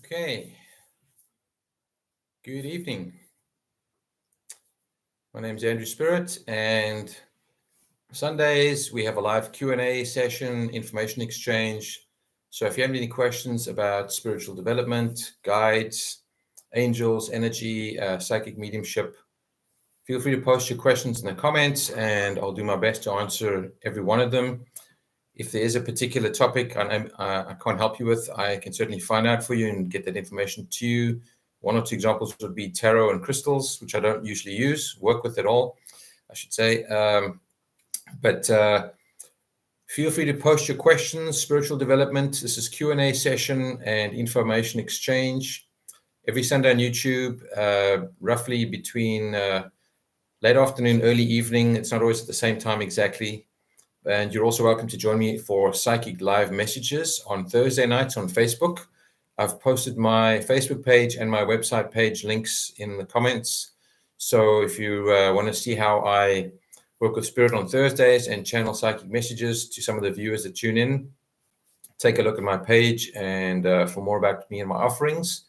Okay, good evening. My name is Andrew Spirit, and Sundays we have a live Q&A session, information exchange. So if you have any questions about spiritual development, guides, angels, energy, psychic mediumship, feel free to post your questions in the comments, and I'll do my best to answer every one of them. If there is a particular topic I can't help you with, I can certainly find out for you and get that information to you. One or two examples would be tarot and crystals, which I don't usually work with at all, I should say. But feel free to post your questions, spiritual development. This is Q&A session and information exchange. Every Sunday on YouTube, roughly between late afternoon, early evening. It's not always at the same time exactly. And you're also welcome to join me for Psychic Live Messages on Thursday nights on Facebook. I've posted my Facebook page and my website page links in the comments. So if you want to see how I work with Spirit on Thursdays and channel psychic messages to some of the viewers that tune in, take a look at my page. And for more about me and my offerings,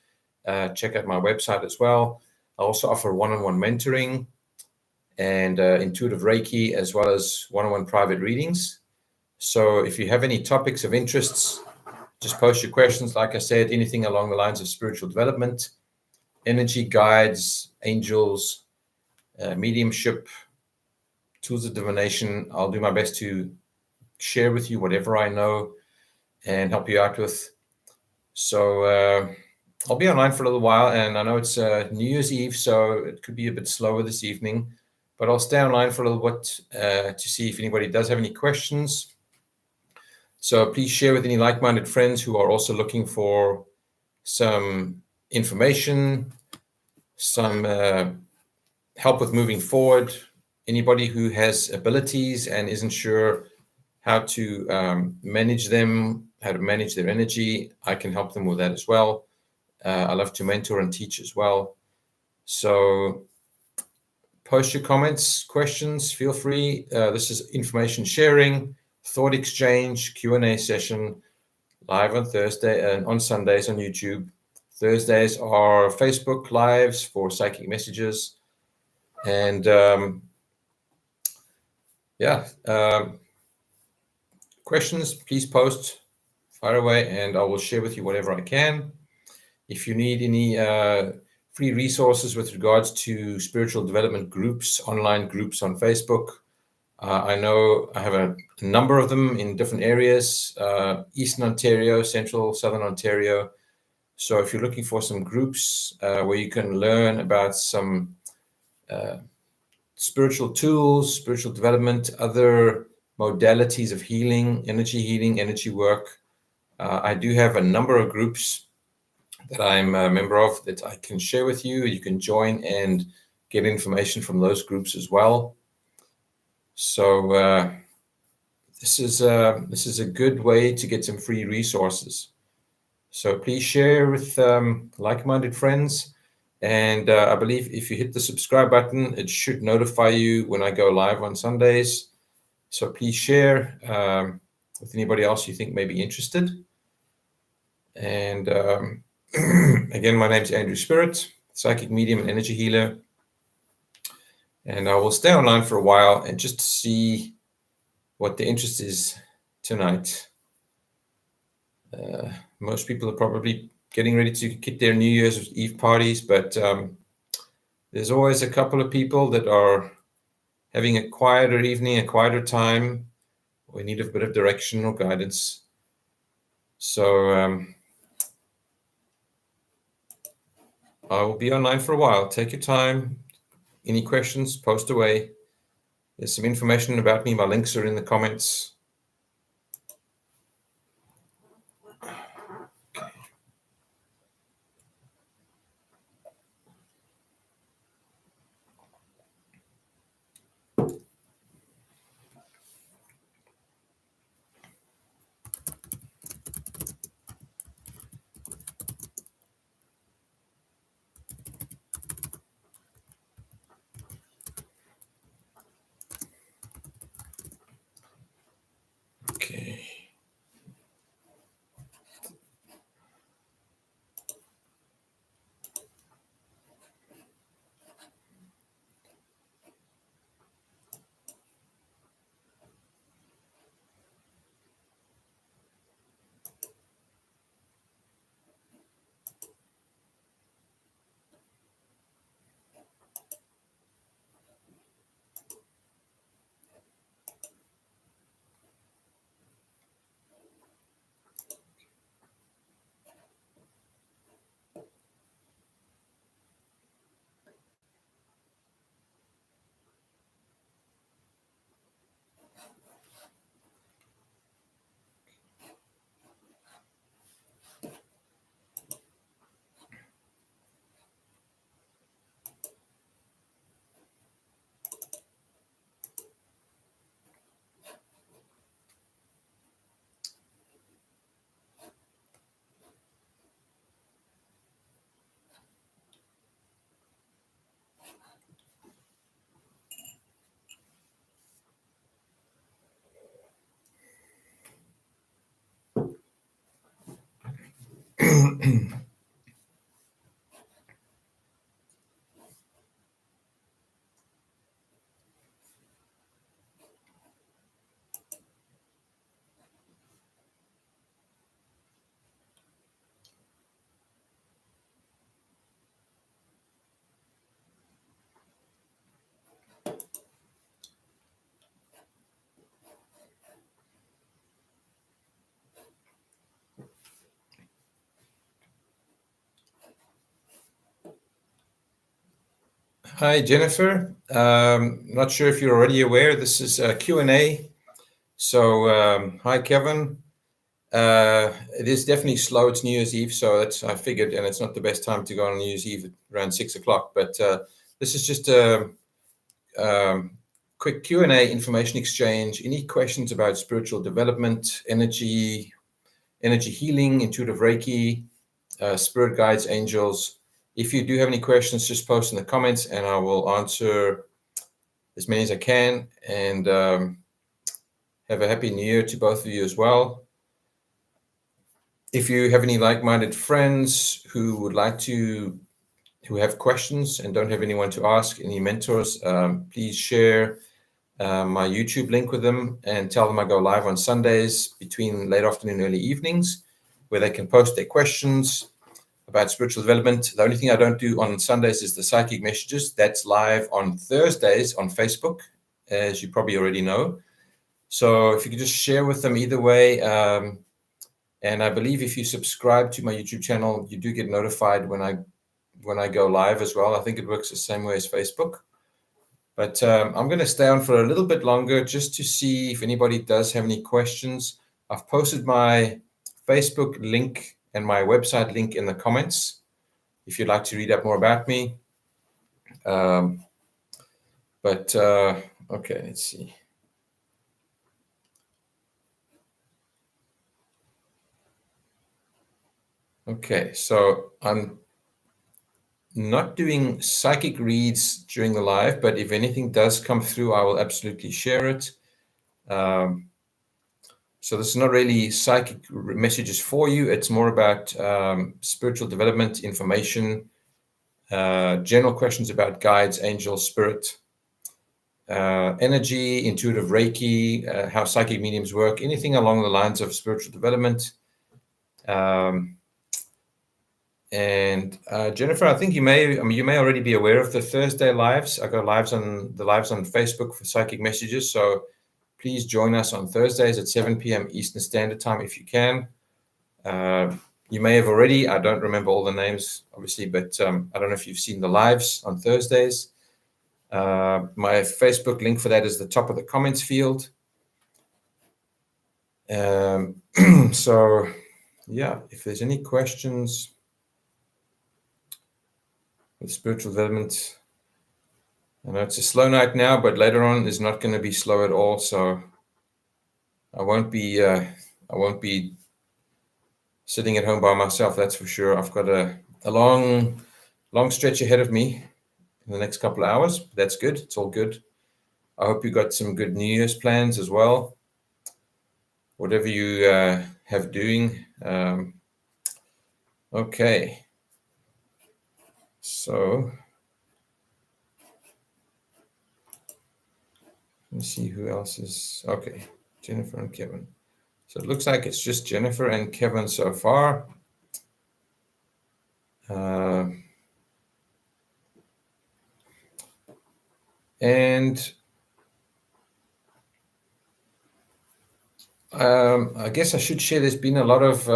check out my website as well. I also offer one-on-one mentoring and intuitive Reiki, as well as one-on-one private readings. So if you have any topics of interests, just post your questions. Like I said, anything along the lines of spiritual development, energy guides, angels, mediumship, tools of divination. I'll do my best to share with you whatever I know and help you out with. So I'll be online for a little while, and I know it's New Year's Eve, so it could be a bit slower this evening. But I'll stay online for a little bit to see if anybody does have any questions. So please share with any like-minded friends who are also looking for some information, some help with moving forward. Anybody who has abilities and isn't sure how to manage them, how to manage their energy, I can help them with that as well. I love to mentor and teach as well. So post your comments, questions, feel free. This is information sharing, thought exchange, Q&A session, live on Thursday and on Sundays on YouTube. Thursdays are Facebook lives for psychic messages. And questions, please post, fire away, and I will share with you whatever I can. If you need any free resources with regards to spiritual development groups, online groups on Facebook, I know I have a number of them in different areas, Eastern Ontario, Central, Southern Ontario. So if you're looking for some groups where you can learn about some spiritual tools, spiritual development, other modalities of healing, energy work, I do have a number of groups that I'm a member of that I can share with you. You can join and get information from those groups as well. So this is a good way to get some free resources. So please share with like-minded friends. And I believe if you hit the subscribe button, it should notify you when I go live on Sundays. So please share with anybody else you think may be interested. And again, my name is Andrew Spirit, psychic medium and energy healer. And I will stay online for a while and just see what the interest is tonight. Most people are probably getting ready to get their New Year's Eve parties, but there's always a couple of people that are having a quieter evening, a quieter time. We need a bit of direction or guidance. So I will be online for a while. Take your time. Any questions, post away. There's some information about me. My links are in the comments. Hi, Jennifer. Not sure if you're already aware, this is a Q&A. So, hi, Kevin. It is definitely slow. It's New Year's Eve, so I figured, and it's not the best time to go on New Year's Eve around 6 o'clock. But this is just a quick Q&A, information exchange. Any questions about spiritual development, energy healing, intuitive Reiki, spirit guides, angels? If you do have any questions, just post in the comments, and I will answer as many as I can. And have a happy New Year to both of you as well. If you have any like-minded friends who have questions and don't have anyone to ask, any mentors, please share my YouTube link with them and tell them I go live on Sundays between late afternoon and early evenings, where they can post their questions about spiritual development. The only thing I don't do on Sundays is the psychic messages. That's live on Thursdays on Facebook, as you probably already know. So if you could just share with them either way. And I believe if you subscribe to my YouTube channel, you do get notified when I go live as well. I think it works the same way as Facebook. But I'm going to stay on for a little bit longer just to see if anybody does have any questions. I've posted my Facebook link and my website link in the comments if you'd like to read up more about me. Okay, let's see. Okay, so I'm not doing psychic reads during the live, but if anything does come through, I will absolutely share it. So this is not really psychic messages for you. It's more about spiritual development information, general questions about guides, angels, spirit, energy, intuitive Reiki, how psychic mediums work, anything along the lines of spiritual development. And Jennifer, I think you may already be aware of the Thursday lives. I go lives on Facebook for psychic messages. So please join us on Thursdays at 7 p.m. Eastern Standard Time if you can. You may have already. I don't remember all the names, obviously, but I don't know if you've seen the lives on Thursdays. My Facebook link for that is the top of the comments field. So, yeah, if there's any questions with spiritual development, I know it's a slow night now, but later on is not going to be slow at all. So I won't be sitting at home by myself. That's for sure. I've got a long stretch ahead of me in the next couple of hours. That's good. It's all good. I hope you got some good New Year's plans as well. Whatever you have doing. Okay. So let me see who else is. Okay. Jennifer and Kevin. So it looks like it's just Jennifer and Kevin so far. And I guess I should share, there's been a lot of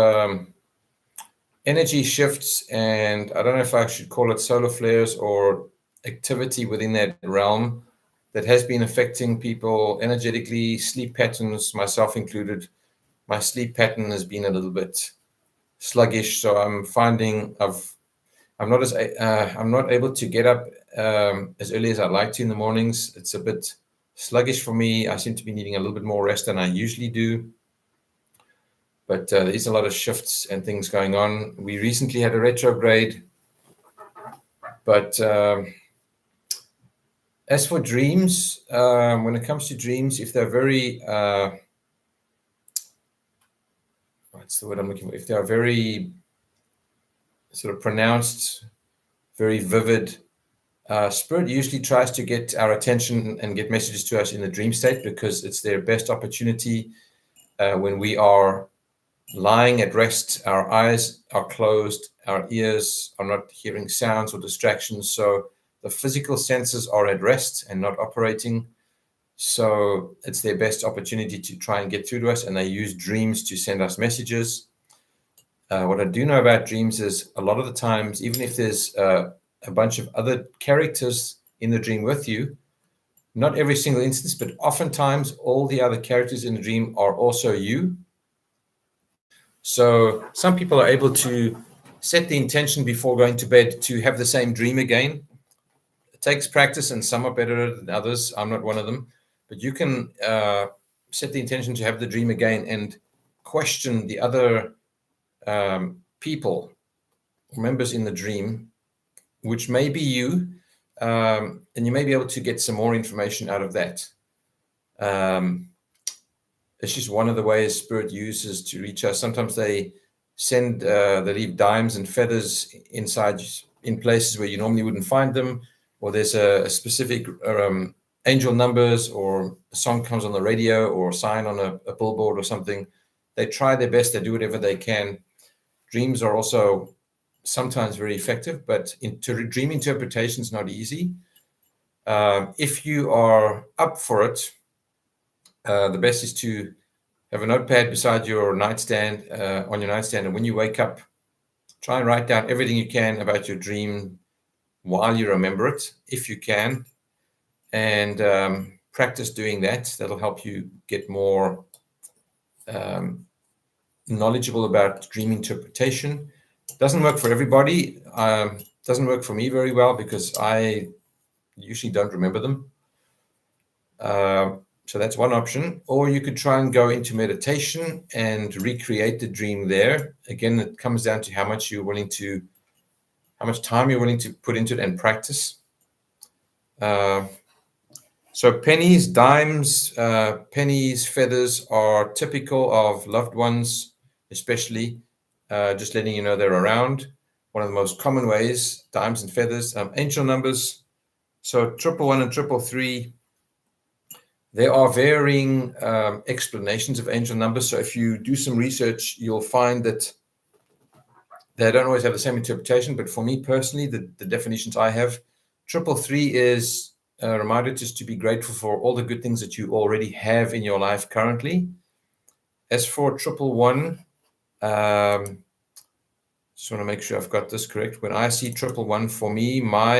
energy shifts, and I don't know if I should call it solar flares or activity within that realm that has been affecting people energetically, sleep patterns, myself included. My sleep pattern has been a little bit sluggish, so I'm finding I'm not able to get up as early as I'd like to in the mornings. It's a bit sluggish for me. I seem to be needing a little bit more rest than I usually do. But there is a lot of shifts and things going on. We recently had a retrograde. But as for dreams, when it comes to dreams, if they're very, what's the word I'm looking for? If they are very sort of pronounced, very vivid, Spirit usually tries to get our attention and get messages to us in the dream state, because it's their best opportunity when we are lying at rest. Our eyes are closed, our ears are not hearing sounds or distractions. So the physical senses are at rest and not operating. So it's their best opportunity to try and get through to us, and they use dreams to send us messages. What I do know about dreams is a lot of the times, even if there's a bunch of other characters in the dream with you. Not every single instance, but oftentimes all the other characters in the dream are also you. So some people are able to set the intention before going to bed to have the same dream again. It takes practice, and some are better than others. I'm not one of them. But you can set the intention to have the dream again and question the other people, members in the dream, which may be you, and you may be able to get some more information out of that. It's just one of the ways Spirit uses to reach us. Sometimes they leave dimes and feathers inside in places where you normally wouldn't find them, or there's a specific angel numbers, or a song comes on the radio, or a sign on a billboard or something. They try their best. They do whatever they can. Dreams are also sometimes very effective, but dream interpretation is not easy. If you are up for it, the best is to have a notepad beside your nightstand, on your nightstand, and when you wake up, try and write down everything you can about your dream while you remember it, if you can, and practice doing that. That'll help you get more knowledgeable about dream interpretation. Doesn't work for everybody. Doesn't work for me very well because I usually don't remember them. So that's one option. Or you could try and go into meditation and recreate the dream there. Again, it comes down to how much time you're willing to put into it and practice. So pennies, dimes, feathers are typical of loved ones, especially. Just letting you know they're around. One of the most common ways, dimes and feathers. Angel numbers, so 111 and 333. There are varying explanations of angel numbers. So if you do some research, you'll find that they don't always have the same interpretation. But for me personally, the definitions I have, 333 is a reminder just to be grateful for all the good things that you already have in your life currently. As for 111, just want to make sure I've got this correct. When I see 111, for me, my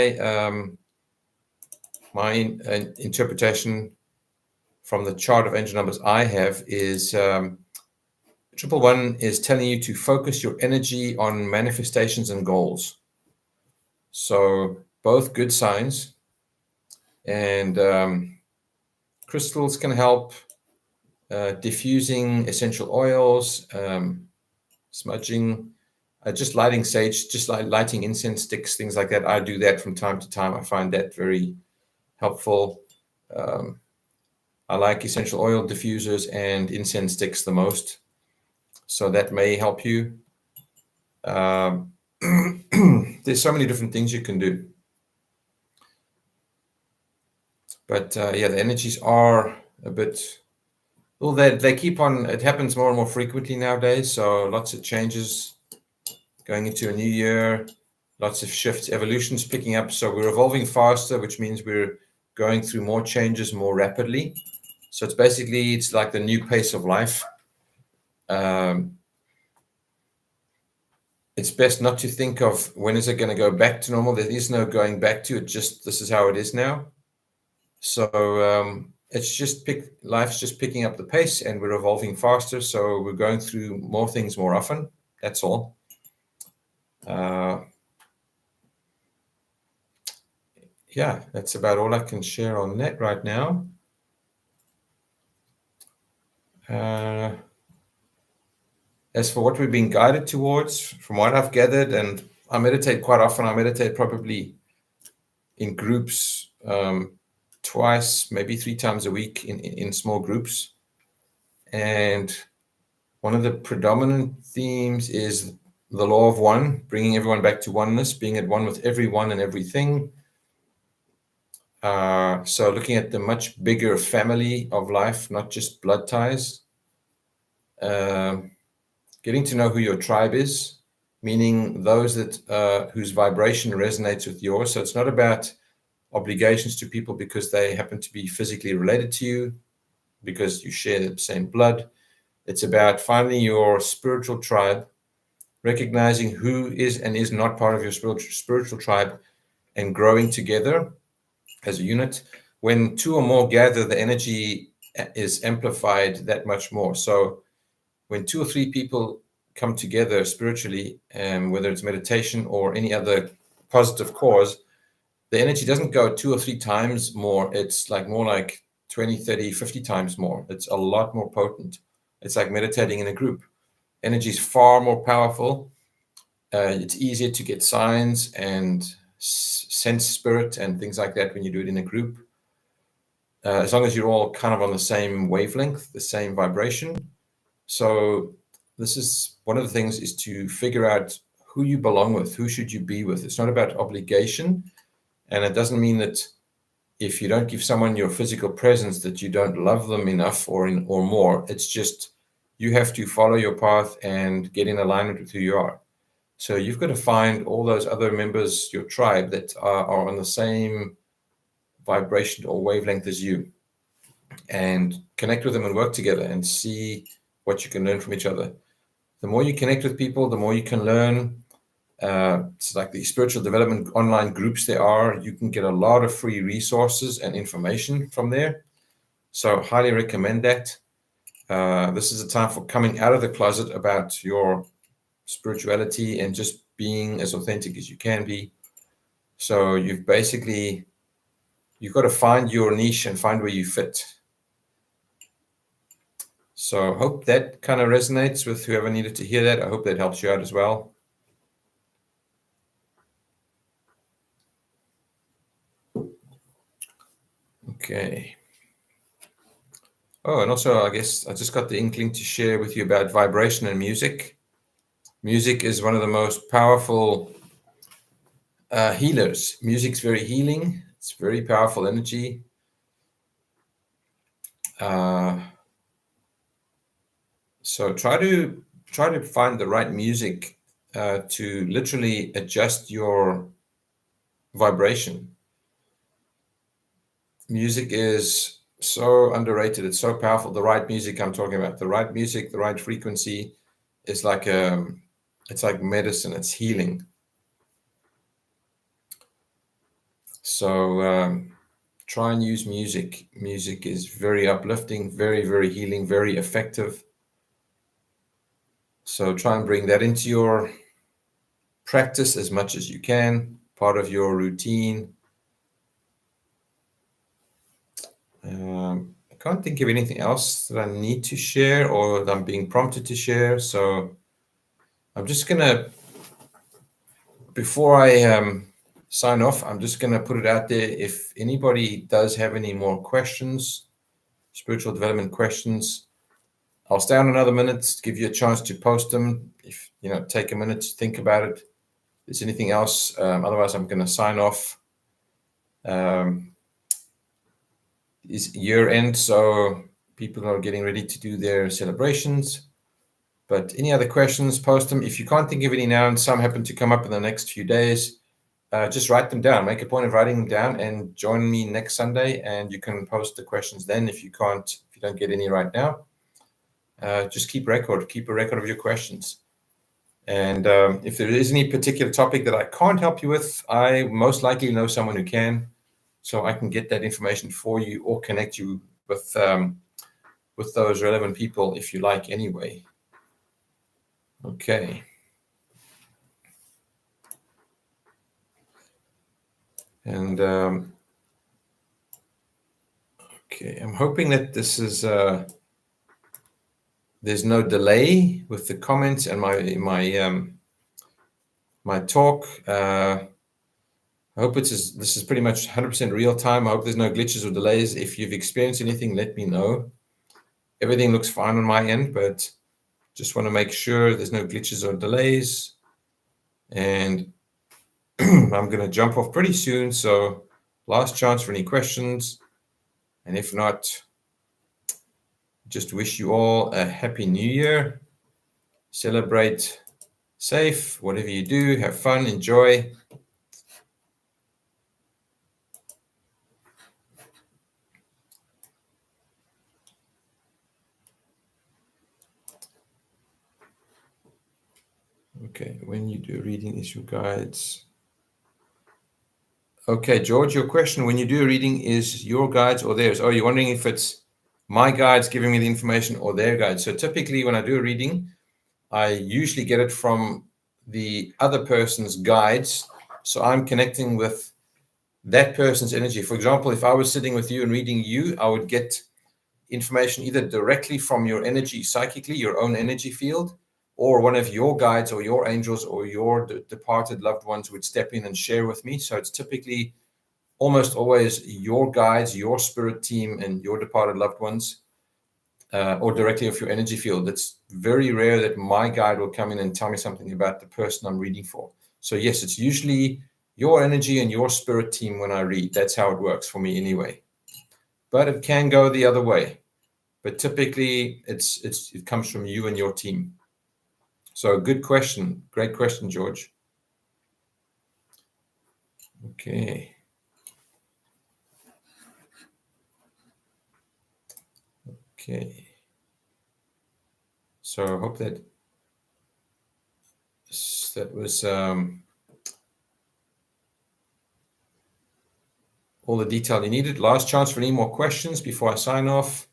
interpretation from the chart of angel numbers I have is 111 is telling you to focus your energy on manifestations and goals. So both good signs, and crystals can help, diffusing essential oils, smudging, just lighting sage, just lighting incense sticks, things like that. I do that from time to time. I find that very helpful. I like essential oil diffusers and incense sticks the most. So that may help you. There's so many different things you can do. But the energies are a bit, well, they keep on, it happens more and more frequently nowadays. So lots of changes going into a new year, lots of shifts, evolution's picking up. So we're evolving faster, which means we're going through more changes more rapidly. So it's like the new pace of life. It's best not to think of when is it going to go back to normal. There is no going back to it. Just this is how it is now. So it's just life's just picking up the pace, and we're evolving faster. So we're going through more things more often. That's all. That's about all I can share on that right now. As for what we're being guided towards, from what I've gathered, and I meditate quite often. I meditate probably in groups, twice, maybe 3 times a week in small groups. And one of the predominant themes is the law of one, bringing everyone back to oneness, being at one with everyone and everything. So looking at the much bigger family of life, not just blood ties. Getting to know who your tribe is, meaning those that whose vibration resonates with yours. So it's not about obligations to people because they happen to be physically related to you, because you share the same blood. It's about finding your spiritual tribe, recognizing who is and is not part of your spiritual tribe, and growing together. as a unit. When two or more gather, the energy is amplified that much more. So when two or three people come together spiritually, whether it's meditation or any other positive cause, the energy doesn't go 2 or 3 times more. It's like more like 20, 30, 50 times more. It's a lot more potent. It's like meditating in a group. Energy is far more powerful. It's easier to get signs and sense spirit and things like that when you do it in a group. As long as you're all kind of on the same wavelength, the same vibration. So this is one of the things, is to figure out who you belong with, who should you be with. It's not about obligation, and it doesn't mean that if you don't give someone your physical presence that you don't love them enough or more. It's just you have to follow your path and get in alignment with who you are. So you've got to find all those other members, your tribe, that are on the same vibration or wavelength as you, and connect with them and work together and see what you can learn from each other. The more you connect with people, the more you can learn. It's like the spiritual development online groups there are. You can get a lot of free resources and information from there. So highly recommend that. This is a time for coming out of the closet about your spirituality and just being as authentic as you can be. So you've got to find your niche and find where you fit. So I hope that kind of resonates with whoever needed to hear that. I hope that helps you out as well. Okay. Oh, and also, I guess I just got the inkling to share with you about vibration and music. Music is one of the most powerful healers. Music's very healing. It's very powerful energy. So try to find the right music to literally adjust your vibration. Music is so underrated. It's so powerful. The right music I'm talking about, the right music, the right frequency is like it's like medicine. It's healing. So try and use music. Music is very uplifting, very, very healing, very effective. So try and bring that into your practice as much as you can, part of your routine. I can't think of anything else that I need to share or that I'm being prompted to share. So I'm just going to, before I sign off, I'm just going to put it out there. If anybody does have any more questions, spiritual development questions, I'll stay on another minute to give you a chance to post them. If take a minute to think about it. If there's anything else, otherwise I'm going to sign off. It's year end, so people are getting ready to do their celebrations. But any other questions, post them. If you can't think of any now and some happen to come up in the next few days, just write them down. Make a point of writing them down and join me next Sunday, and you can post the questions then if you don't get any right now. Just keep a record of your questions. And if there is any particular topic that I can't help you with, I most likely know someone who can, so I can get that information for you or connect you with those relevant people if you like anyway. Okay. And okay, I'm hoping that this is there's no delay with the comments and my talk. I hope this is pretty much 100% real time. I hope there's no glitches or delays. If you've experienced anything, let me know. Everything looks fine on my end, but just want to make sure there's no glitches or delays. And I'm going to jump off pretty soon. So last chance for any questions. And if not, just wish you all a happy new year. Celebrate safe, whatever you do, have fun, enjoy. Okay, when you do reading issue guides, Okay, George, your question when you do a reading is your guides or theirs? Oh, you're wondering if it's my guides giving me the information or their guides. So typically when I do a reading, I usually get it from the other person's guides. So I'm connecting with that person's energy. For example, if I was sitting with you and reading you, I would get information either directly from your energy psychically, your own energy field, or one of your guides or your angels or your departed loved ones would step in and share with me. So it's typically almost always your guides, your spirit team, and your departed loved ones, or directly off your energy field. It's very rare that my guide will come in and tell me something about the person I'm reading for. So yes, it's usually your energy and your spirit team when I read. That's how it works for me anyway. But it can go the other way. But typically it comes from you and your team. So good question. Great question, George. Okay. Okay. So I hope that was all the detail you needed. Last chance for any more questions before I sign off.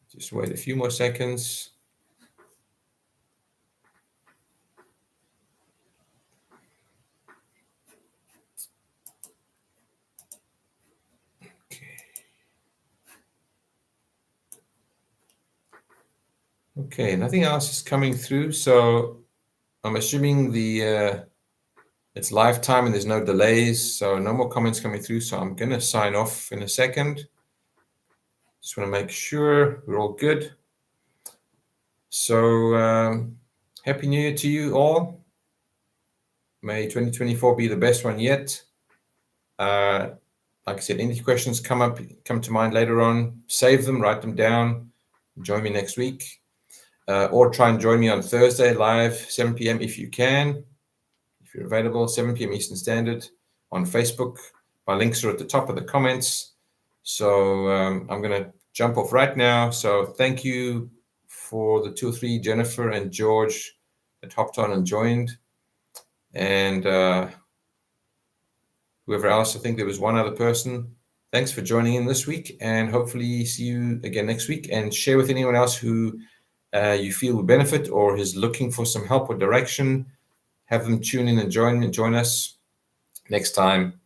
Just wait a few more seconds. Okay, nothing else is coming through. So I'm assuming it's live time and there's no delays. So no more comments coming through. So I'm going to sign off in a second. Just want to make sure we're all good. So Happy New Year to you all. May 2024 be the best one yet. Like I said, any questions come to mind later on, save them, write them down, join me next week. Or try and join me on Thursday live, 7 p.m. if you can. If you're available, 7 p.m. Eastern Standard on Facebook. My links are at the top of the comments. So I'm going to jump off right now. So thank you for the 2 or 3, Jennifer and George, that hopped on and joined. And whoever else, I think there was one other person. Thanks for joining in this week, and hopefully see you again next week. And share with anyone else who you feel will benefit or is looking for some help or direction. Have them tune in and join us next time.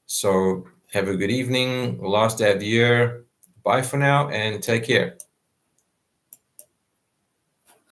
So have a good evening, last day of the year. Bye for now and take care.